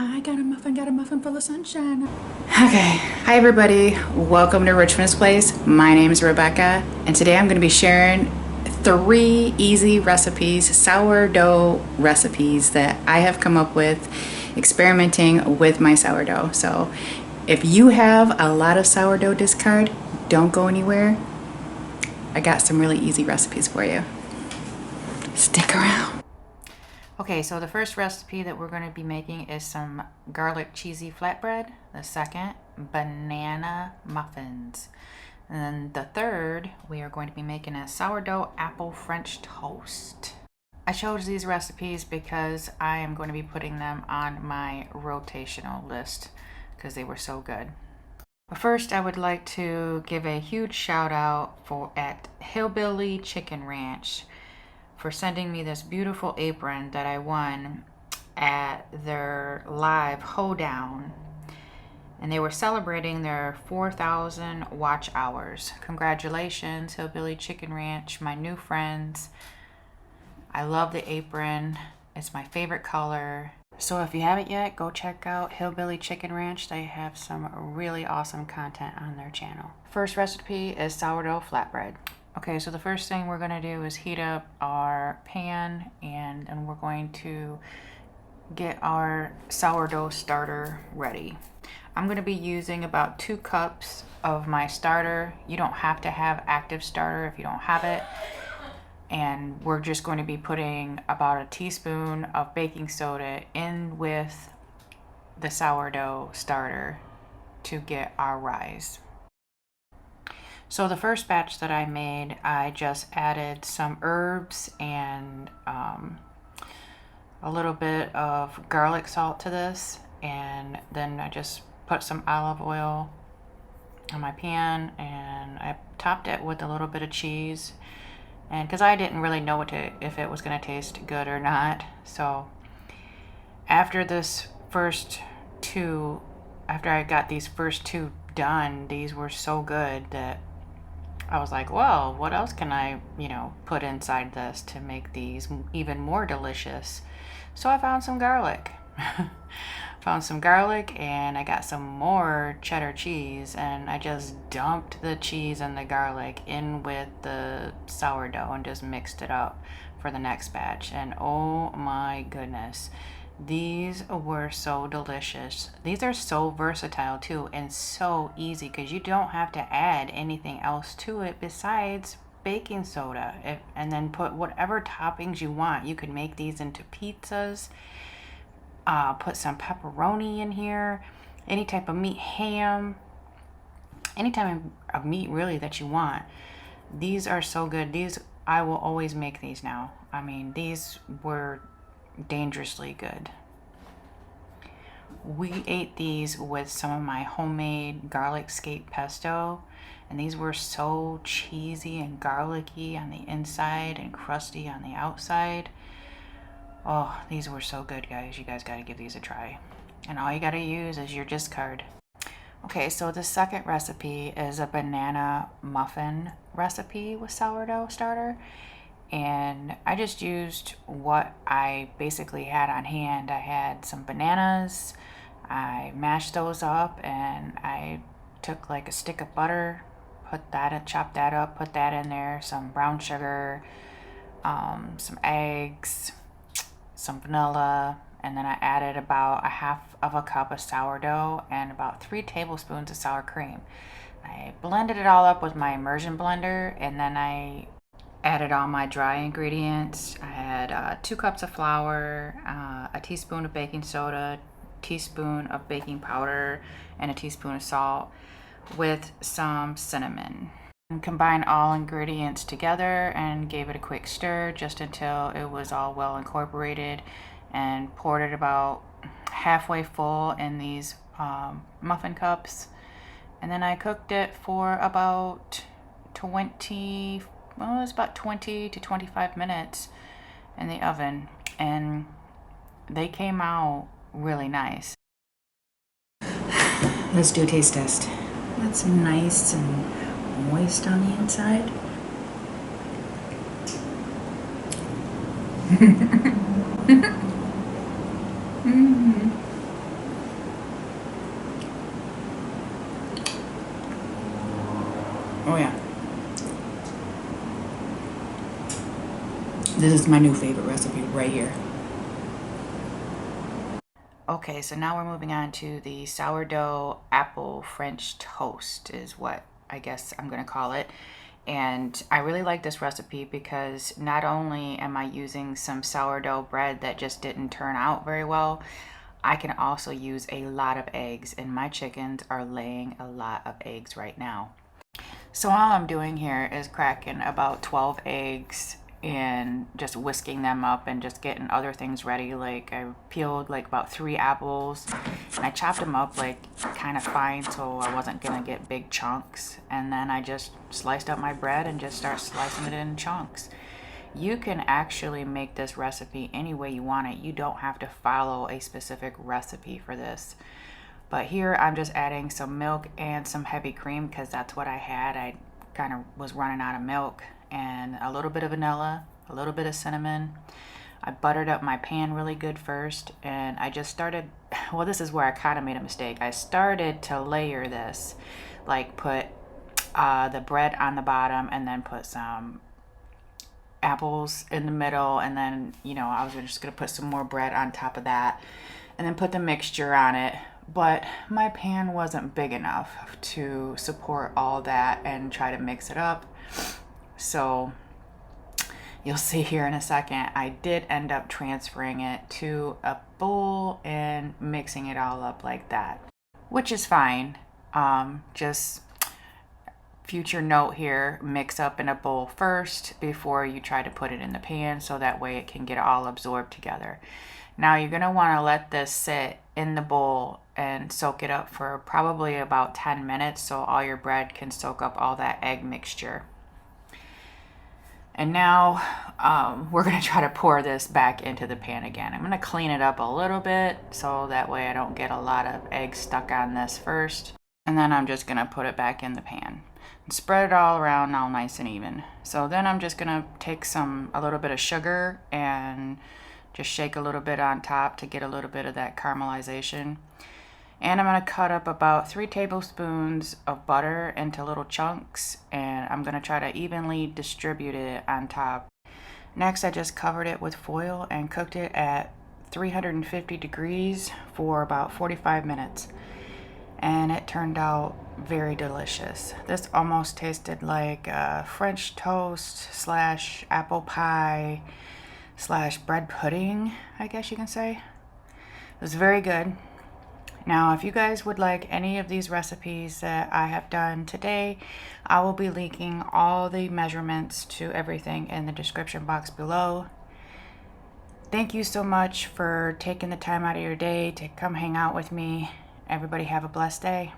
I got a muffin full of sunshine. Okay, hi everybody. Welcome to Richmond's Place. My name is Rebecca, and today I'm going to be sharing 3 easy recipes, sourdough recipes that I have come up with experimenting with my sourdough. So if you have a lot of sourdough discard, don't go anywhere. I got some really easy recipes for you. Stick around. Okay, so the first recipe that we're going to be making is some garlic cheesy flatbread. The second, banana muffins. And then the third, we are going to be making a sourdough apple French toast. I chose these recipes because I am going to be putting them on my rotational list because they were so good. But first, I would like to give a huge shout out at Hillbilly Chicken Ranch for sending me this beautiful apron that I won at their live hoedown. And they were celebrating their 4,000 watch hours. Congratulations, Hillbilly Chicken Ranch, my new friends. I love the apron. It's my favorite color. So if you haven't yet, go check out Hillbilly Chicken Ranch. They have some really awesome content on their channel. First recipe is sourdough flatbread. Okay, so the first thing we're going to do is heat up our pan, and then we're going to get our sourdough starter ready. I'm going to be using about 2 cups of my starter. You don't have to have active starter if you don't have it. And we're just going to be putting about a teaspoon of baking soda in with the sourdough starter to get our rise. So the first batch that I made, I just added some herbs and a little bit of garlic salt to this, and then I just put some olive oil on my pan, and I topped it with a little bit of cheese, and because I didn't really know if it was going to taste good or not. So after I got these first 2 done, these were so good that I was like, well, what else can I, put inside this to make these even more delicious? So I found some garlic. And I got some more cheddar cheese, and I just dumped the cheese and the garlic in with the sourdough and just mixed it up for the next batch. And oh my goodness, these were so delicious. These are so versatile too, and so easy because you don't have to add anything else to it besides baking soda, and then put whatever toppings you want. You could make these into pizzas, put some pepperoni in here, any type of meat, ham, any type of meat really that you want. These are so good. I will always make these now. I mean, these were dangerously good. We ate these with some of my homemade garlic skate pesto, and these were so cheesy and garlicky on the inside and crusty on the outside. Oh, these were so good, guys. You guys got to give these a try. And all you got to use is your discard. Okay, so the second recipe is a banana muffin recipe with sourdough starter. And I just used what I basically had on hand. I had some bananas. I mashed those up, and I took like a stick of butter, chopped that up, put that in there, some brown sugar, some eggs, some vanilla, and then I added about a half of a cup of sourdough and about 3 tablespoons of sour cream. I blended it all up with my immersion blender, and then I added all my dry ingredients. I had 2 cups of flour, a teaspoon of baking soda, teaspoon of baking powder, and a teaspoon of salt with some cinnamon. And combined all ingredients together and gave it a quick stir just until it was all well incorporated, and poured it about halfway full in these muffin cups. And then I cooked it for about 20 to 25 minutes in the oven, and they came out really nice. Let's do a taste test. That's nice and moist on the inside. Oh yeah. This is my new favorite recipe right here. Okay, so now we're moving on to the sourdough apple French toast is what I guess I'm gonna call it. And I really like this recipe because not only am I using some sourdough bread that just didn't turn out very well, I can also use a lot of eggs, and my chickens are laying a lot of eggs right now. So all I'm doing here is cracking about 12 eggs and just whisking them up and just getting other things ready. Like I peeled like about 3 apples and I chopped them up like kind of fine so I wasn't gonna get big chunks. And then I just sliced up my bread and just start slicing it in chunks. You can actually make this recipe any way you want it. You don't have to follow a specific recipe for this. But here I'm just adding some milk and some heavy cream because that's what I had. I kind of was running out of milk, and a little bit of vanilla, a little bit of cinnamon. I buttered up my pan really good first, and I just started, well, this is where I kind of made a mistake. I started to layer this, like put the bread on the bottom and then put some apples in the middle, and then, you know, I was just gonna put some more bread on top of that and then put the mixture on it. But my pan wasn't big enough to support all that and try to mix it up. So you'll see here in a second, I did end up transferring it to a bowl and mixing it all up like that, which is fine. Just future note here, mix up in a bowl first before you try to put it in the pan so that way it can get all absorbed together. Now you're going to want to let this sit in the bowl and soak it up for probably about 10 minutes so all your bread can soak up all that egg mixture. And now we're going to try to pour this back into the pan again. I'm going to clean it up a little bit so that way I don't get a lot of eggs stuck on this first. And then I'm just going to put it back in the pan and spread it all around all nice and even. So then I'm just going to take a little bit of sugar and just shake a little bit on top to get a little bit of that caramelization. And I'm going to cut up about 3 tablespoons of butter into little chunks, and I'm going to try to evenly distribute it on top. Next, I just covered it with foil and cooked it at 350 degrees for about 45 minutes. And it turned out very delicious. This almost tasted like French toast / apple pie / bread pudding, I guess you can say. It was very good. Now, if you guys would like any of these recipes that I have done today, I will be linking all the measurements to everything in the description box below. Thank you so much for taking the time out of your day to come hang out with me. Everybody have a blessed day.